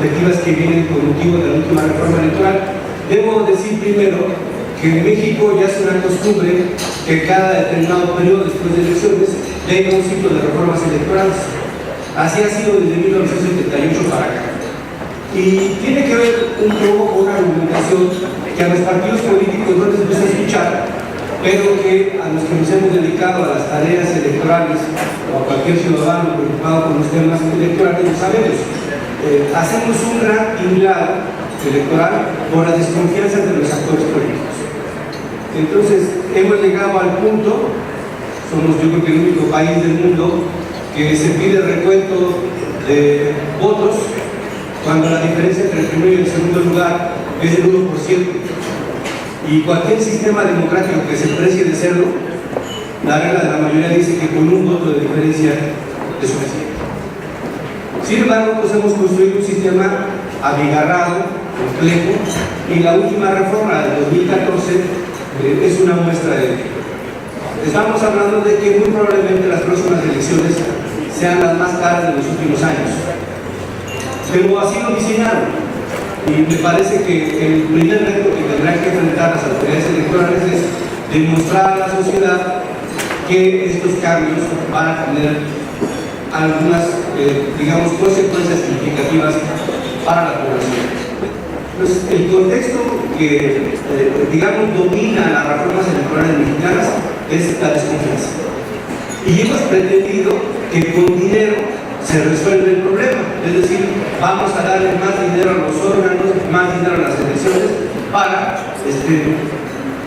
perspectivas que vienen con motivo de la última reforma electoral. Debo decir primero que en México ya es una costumbre que cada determinado periodo después de elecciones venga un ciclo de reformas electorales. Así ha sido desde 1978 para acá. Y tiene que ver un poco con una argumentación que a los partidos políticos no les gusta escuchar, pero que a los que nos hemos dedicado a las tareas electorales o a cualquier ciudadano preocupado con los temas electorales lo sabemos. Hacemos un gran tinglado electoral por la desconfianza de los actores políticos. Entonces, hemos llegado al punto, somos yo creo que el único país del mundo que se pide recuento de votos cuando la diferencia entre el primero y el segundo lugar es del 1%. Y cualquier sistema democrático que se precie de serlo, la regla de la mayoría dice que con un voto de diferencia es suficiente. Sin embargo, pues hemos construido un sistema abigarrado, complejo, y la última reforma de 2014 es una muestra de ello. Estamos hablando de que muy probablemente las próximas elecciones sean las más caras de los últimos años, pero así lo diseñaron, y me parece que el primer reto que tendrán que enfrentar las autoridades electorales es demostrar a la sociedad que estos cambios van a tener algunas, digamos, consecuencias significativas para la población. Pues el contexto que, digamos, domina las reformas electorales mexicanas es la desconfianza. Y hemos pretendido que con dinero se resuelve el problema. Es decir, vamos a darle más dinero a los órganos, más dinero a las elecciones para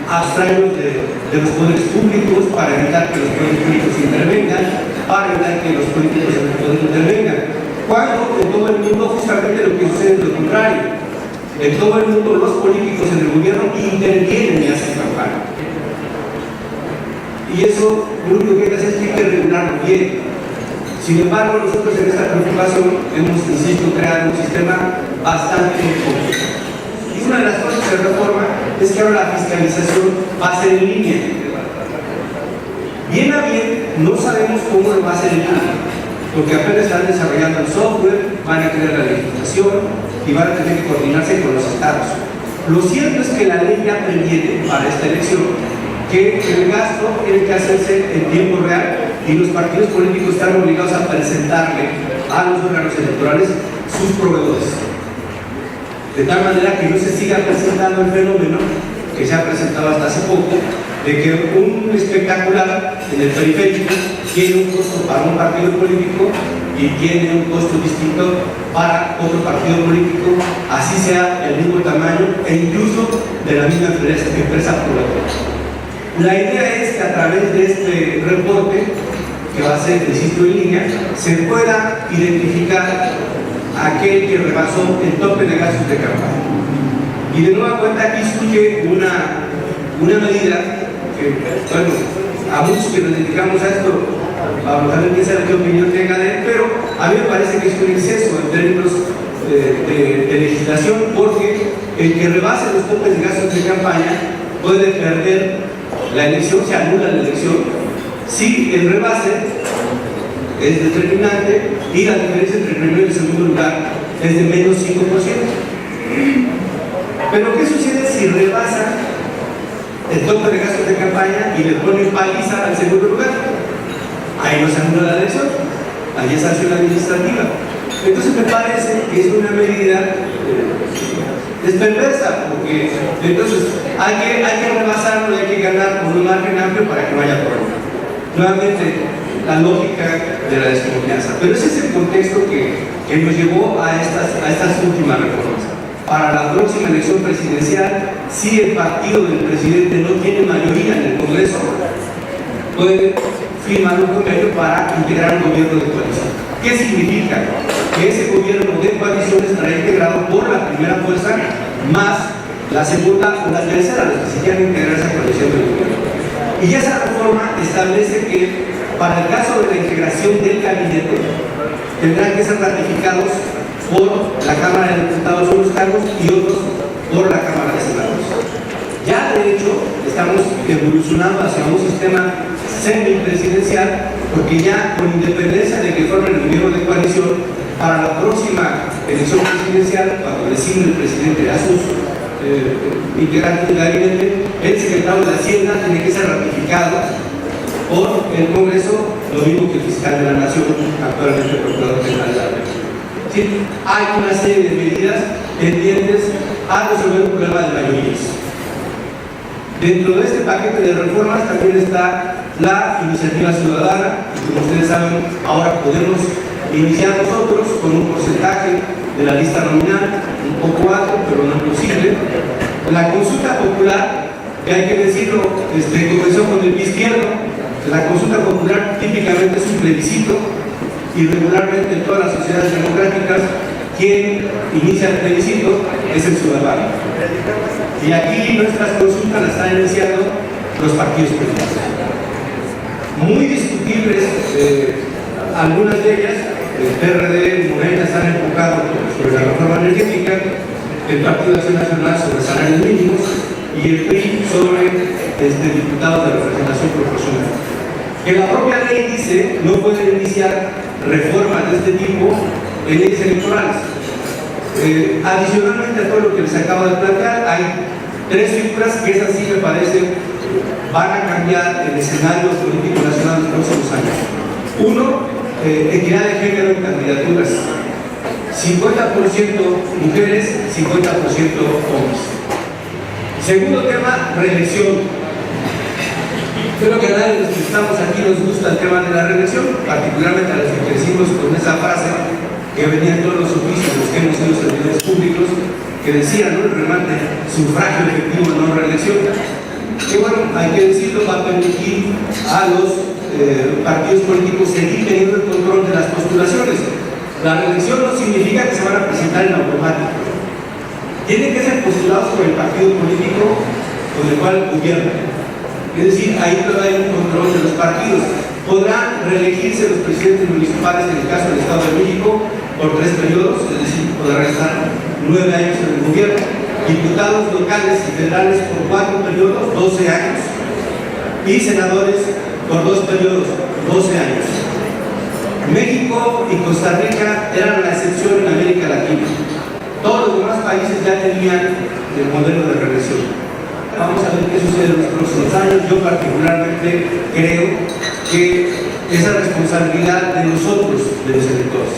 abstraerlos de los poderes públicos, para evitar que los poderes públicos intervengan, para evitar que los políticos intervengan. Cuando en todo el mundo justamente lo que sucede es lo contrario. En todo el mundo los políticos en el gobierno intervienen y hacen campaña. Y eso lo único que hay que hacer es que hay que regularlo bien. Sin embargo, nosotros en esta preocupación hemos, insisto, creado un sistema bastante complejo. Y una de las cosas de reforma es que ahora la fiscalización va a ser en línea. Bien a bien, no sabemos cómo lo va a hacer en línea, porque apenas están desarrollando el software, van a crear la legislación y van a tener que coordinarse con los estados. Lo cierto es que la ley ya previene para esta elección que el gasto tiene que hacerse en tiempo real y los partidos políticos están obligados a presentarle a los órganos electorales sus proveedores. De tal manera que no se siga presentando el fenómeno que se ha presentado hasta hace poco, de que un espectacular en el periférico tiene un costo para un partido político y tiene un costo distinto para otro partido político, así sea el mismo tamaño e incluso de la misma empresa proveedora. La idea es que a través de este reporte, que va a ser, insisto, en línea, se pueda identificar aquel que rebasó el tope de gastos de campaña. Y de nueva cuenta aquí surge una medida que, bueno, a muchos que nos dedicamos a esto, vamos a ver qué opinión tenga de él, pero a mí me parece que es un exceso en términos de legislación, porque el que rebase los topes de gastos de campaña puede perder la elección, se anula la elección. Si el rebase es determinante y la diferencia entre el primero y el segundo lugar es de menos 5%. Pero ¿qué sucede si rebasa el tope de gastos de campaña y le pone paliza al segundo lugar? Ahí no se anula la elección, ahí es acción administrativa. Entonces me parece que es una medida perversa, porque entonces hay que rebasarlo y hay que ganar con un margen amplio para que no haya problema. Nuevamente, la lógica de la desconfianza. Pero ese es el contexto que nos llevó a estas últimas reformas. Para la próxima elección presidencial, si el partido del presidente no tiene mayoría en el Congreso, puede firmar un convenio para integrar un gobierno de coalición. ¿Qué significa? Que ese gobierno de coalición estará integrado por la primera fuerza más la segunda o la tercera, los que se quieran integrar esa coalición del gobierno. Y esa reforma establece que para el caso de la integración del gabinete tendrán que ser ratificados por la Cámara de Diputados unos cargos y otros por la Cámara de Senadores. Ya de hecho estamos evolucionando hacia un sistema semipresidencial, porque ya con independencia de que formen el gobierno de coalición, para la próxima elección presidencial, cuando designe el presidente a sus integrantes del gabinete, el secretario de Hacienda tiene que ser ratificado por el Congreso, lo mismo que el fiscal de la Nación, actualmente procurador general de la República. Sí, hay una serie de medidas pendientes a resolver el problema de mayorías. Dentro de este paquete de reformas también está la iniciativa ciudadana, y como ustedes saben, ahora podemos iniciar nosotros con un porcentaje de la lista nominal, un poco alto, pero no imposible. La consulta popular, que hay que decirlo, comenzó con el pie izquierdo. La consulta popular típicamente es un plebiscito, y regularmente en todas las sociedades democráticas quien inicia el plebiscito es el ciudadano. Y aquí nuestras consultas las están iniciando los partidos políticos. Muy discutibles algunas de ellas. El PRD, Morena están enfocados sobre la reforma energética, el Partido Acción Nacional sobre salarios mínimos y el PRI sobre diputados de representación proporcional. Que la propia ley dice no pueden iniciar reformas de este tipo en leyes electorales. Adicionalmente a todo lo que les acabo de plantear, hay tres figuras que esas sí me parece van a cambiar el escenario político nacional en los próximos años. Uno, equidad de género en candidaturas. 50% mujeres, 50% hombres. Segundo tema, reelección. Creo que a nadie de los que estamos aquí nos gusta el tema de la reelección, particularmente a los que crecimos con esa frase que venía en todos los oficios de los que hemos sido servidores públicos, que decían, ¿no?, el remate, sufragio efectivo, no reelección. Que bueno, hay que decirlo, va a permitir a los partidos políticos seguir teniendo el control de las postulaciones. La reelección no significa que se van a presentar en automático. Tienen que ser postulados por el partido político con el cual gobiernan. Es decir, ahí todavía hay un control de los partidos. Podrán reelegirse los presidentes municipales, en el caso del Estado de México, por 3 periodos, es decir, podrán estar 9 años en el gobierno. Diputados locales y federales por 4 periodos, 12 años. Y senadores por 2 periodos, 12 años. México y Costa Rica eran la excepción en América Latina. Todos los demás países ya tenían el modelo de reelección. Vamos a ver qué sucede en los próximos años. Yo particularmente creo que esa responsabilidad de nosotros, de los electores.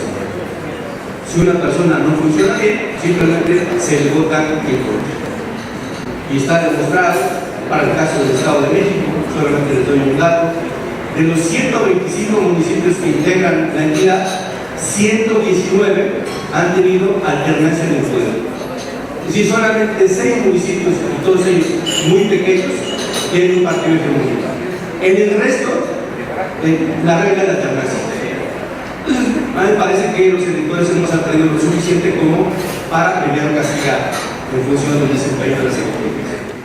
Si una persona no funciona bien, simplemente se le vota en contra. Y está demostrado, para el caso del Estado de México, solamente les doy un dato, de los 125 municipios que integran la entidad, 119 han tenido alternancia en el poder. Es decir, solamente 6 municipios, y todos ellos muy pequeños, tienen un partido hegemónico. En el resto, la regla de alternancia. Entonces, a mí me parece que los electores hemos aprendido lo suficiente como para premiar o castigar en función del desempeño de las elecciones.